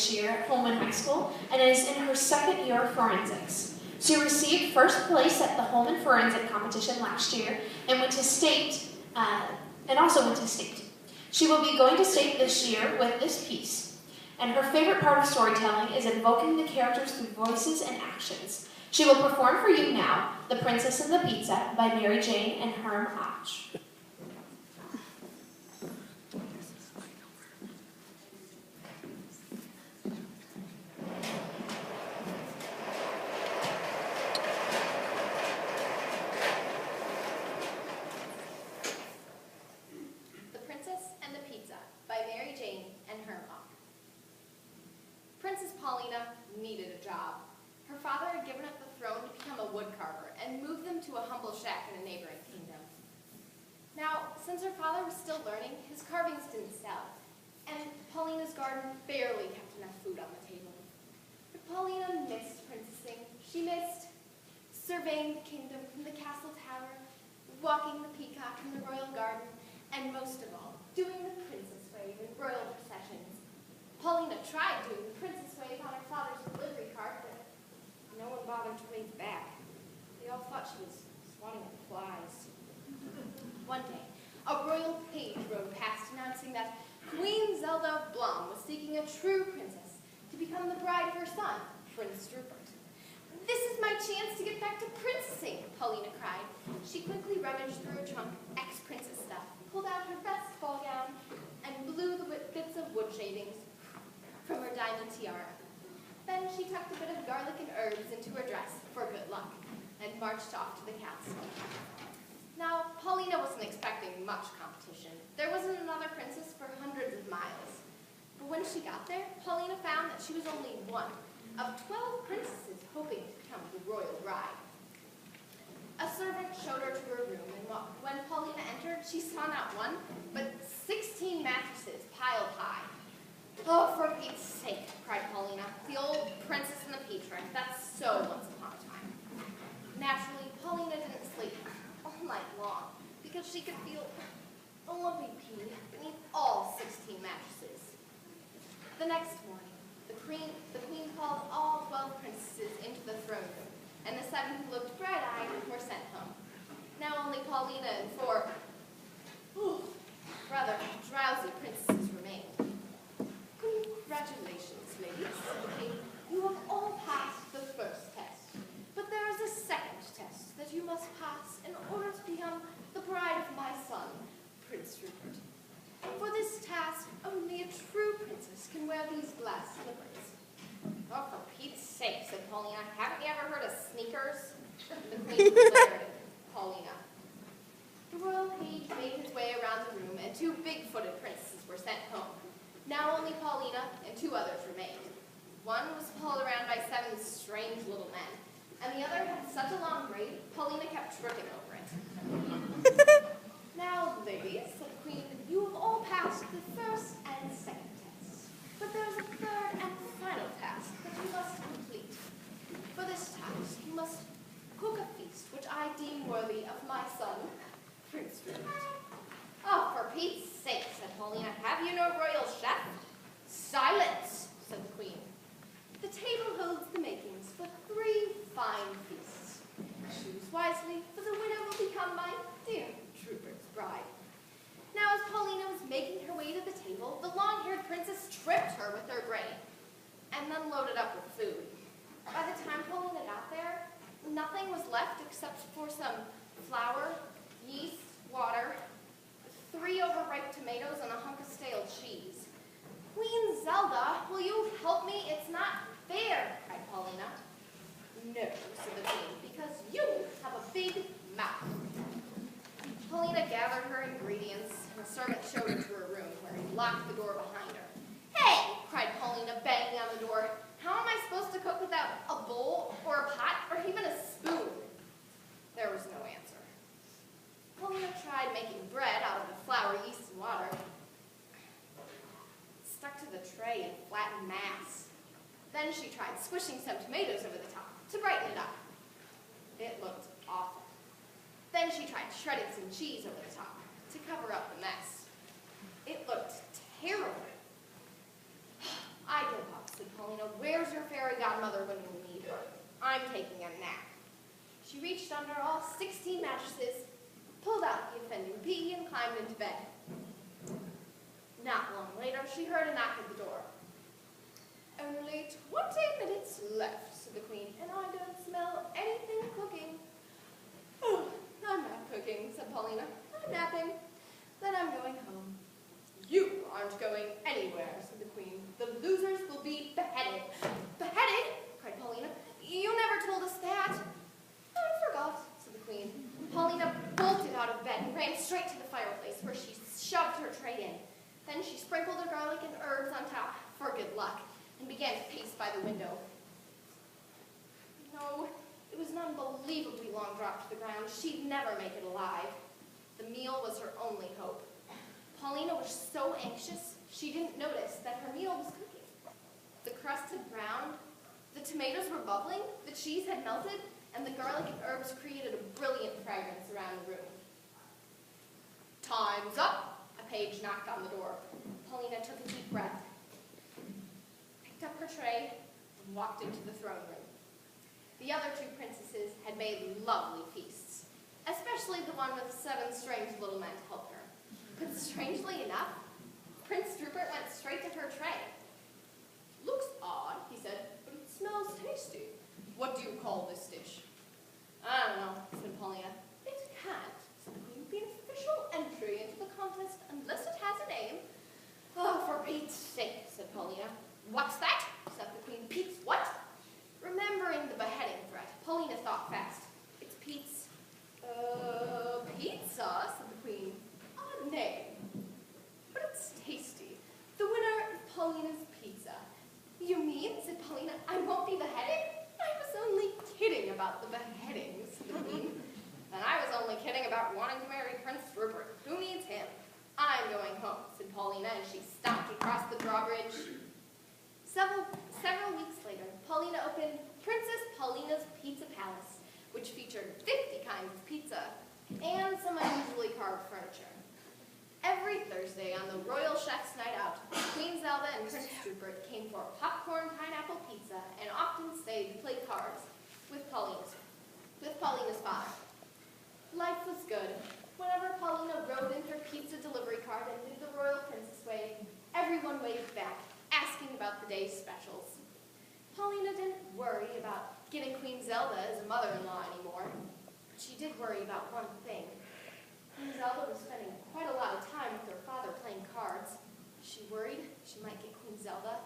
this year at Holmen High School and is in her second year of forensics. She received first place at the Holmen Forensic Competition last year and also went to state. She will be going to state this year with this piece. And her favorite part of storytelling is invoking the characters through voices and actions. She will perform for you now, The Princess and the Pizza by Mary Jane and Herm Otch. The Princess and the Pizza by Mary Jane and Herm Otch. Princess Paulina needed a job. Her father had given up the throne to become a woodcarver and moved them to a humble shack in a neighboring kingdom. Now, since her father was still learning, his carvings didn't sell, and Paulina's garden barely kept enough food on the table. But Paulina missed princessing. She missed surveying the kingdom from the castle tower, walking the peacock in the royal garden, and most of all, doing the princess wave in royal processions. Paulina tried doing the princess wave on her father's delivery cart, but no one bothered to wave back. They all thought she was swatting at flies. One day, a royal page rode past announcing that Queen Zelda of Blom was seeking a true princess to become the bride of her son, Prince Rupert. "This is my chance to get back to princessing," Paulina cried. She quickly rummaged through her trunk ex-princess stuff, pulled out her best ball gown, and blew the bits of wood shavings from her diamond tiara. Then she tucked a bit of garlic and herbs into her dress for good luck and marched off to the castle. Now, Paulina wasn't expecting much competition. There wasn't another princess for hundreds of miles. But when she got there, Paulina found that she was only one of 12 princesses hoping to become the royal bride. A servant showed her to her room, and when Paulina entered, she saw not one, but 16 mattresses piled high. "Oh, for Pete's sake," cried Paulina, "the old Princess and the Pea trick. That's so once upon a time." Naturally, Paulina didn't sleep all night long because she could feel a lumpy pea beneath all 16 mattresses. The next morning, the queen called all 12 princesses into the throne room, and the 7 who looked bright-eyed were sent home. Now only Paulina and 4 rather drowsy princesses remained. "Congratulations, ladies," said the king. "You have all passed the first test. But there is a second test that you must pass in order to become the bride of my son, Prince Rupert. For this task, only a true princess can wear these glass slippers." "Oh, for Pete's sake," said Paulina. "Haven't you ever heard of sneakers?" The queen glared at Paulina. The royal page made his way around the room, and 2 big-footed princesses were sent home. Now only Paulina and 2 others remained. One was pulled around by 7 strange little men, and the other had such a long braid, Paulina kept tripping over it. "Now, ladies," said the queen, "you have all passed the first and second tests. But there is a third and final task that you must complete. For this task, you must cook a feast which I deem worthy of my son, Prince Rupert." "Oh, for Pete's sake," said Paulina, "have you no royal chef?" "Silence," said the queen. "The table holds the makings for 3 fine feasts. Choose wisely, for the winner will become my dear Rupert's bride." Now, as Paulina was making her way to the table, the long-haired princess tripped her with her braid, and then loaded up with food. By the time Paulina got there, nothing was left except for some flour, yeast, water, 3 overripe tomatoes, and a hunk of stale cheese. "Queen Zelda, will you help me? It's not fair," cried Paulina. "No," said the queen, "because you have a big mouth." Paulina gathered her ingredients, and the servant showed her to her room, where he locked the door behind her. "Hey!" cried Paulina, banging on the door. "How am I supposed to cook without a bowl, or a pot, or even a spoon?" There was no answer. Paulina tried making bread out of the flour, yeast, and water. It stuck to the tray in flattened mass. Then she tried squishing some tomatoes over the top to brighten it up. It looked awful. Then she tried shredding some cheese over the top to cover up the mess. It looked terrible. "I give up," said Paulina, where's your fairy godmother when you need her? I'm taking a nap. She reached under all 16 mattresses, pulled out the offending pea, and climbed into bed. Not long later, she heard a knock at the door. Only 20 minutes left, said the queen, and I don't smell anything cooking. Oh, I'm not cooking, said Paulina. I'm napping. Then I'm going home. You aren't going anywhere, said the queen. The losers will be beheaded. Beheaded? Cried Paulina. You never told us that. I forgot, said the queen. Paulina bolted out of bed and ran straight to the fireplace, where she shoved her tray in. Then she sprinkled her garlic and herbs on top for good luck and began to pace by the window. No, it was an unbelievably long drop to the ground. She'd never make it alive. The meal was her only hope. Paulina was so anxious, she didn't notice that her meal was cooking. The crust had browned, the tomatoes were bubbling, the cheese had melted, and the garlic and herbs created a brilliant fragrance around the room. Time's up! A page knocked on the door. Paulina took a deep breath, picked up her tray, and walked into the throne room. The other two princesses had made lovely feasts, especially the one with 7 strange little men to help her. But strangely enough, Prince Rupert went straight to her tray. Looks odd, he said, but it smells tasty. What do you call this dish? I don't know, said Paulina. It can't, said the queen, be an official entry into the contest unless it has a name. Oh, for Pete's sake, said Paulina. What's that? Said the queen. Pete's what? Remembering the beheading threat, Paulina thought fast. It's Pete's, pizza, said the queen. Odd name. But it's tasty. The winner is Paulina's pizza. You mean, said Paulina, I won't be beheaded? I was only kidding about the beheading, said the queen. And I was only kidding about wanting to marry Prince Rupert. Who needs him? I'm going home, said Paulina, and she stomped across the drawbridge. Several weeks later, Paulina opened Princess Paulina's Pizza Palace, which featured 50 kinds of pizza and some unusually carved furniture. Every Thursday on the Royal Chef's Night Out, Queen Zelda and Prince Rupert came for popcorn pineapple pizza and often stayed to play cards with Paulina's father. Life was good. Whenever Paulina wrote in her pizza delivery card and did the royal princess wave, everyone waved back, asking about the day's specials. Paulina didn't worry about getting Queen Zelda as a mother-in-law anymore, but she did worry about one thing. Queen Zelda was spending quite a lot of time with her father playing cards. She worried she might get Queen Zelda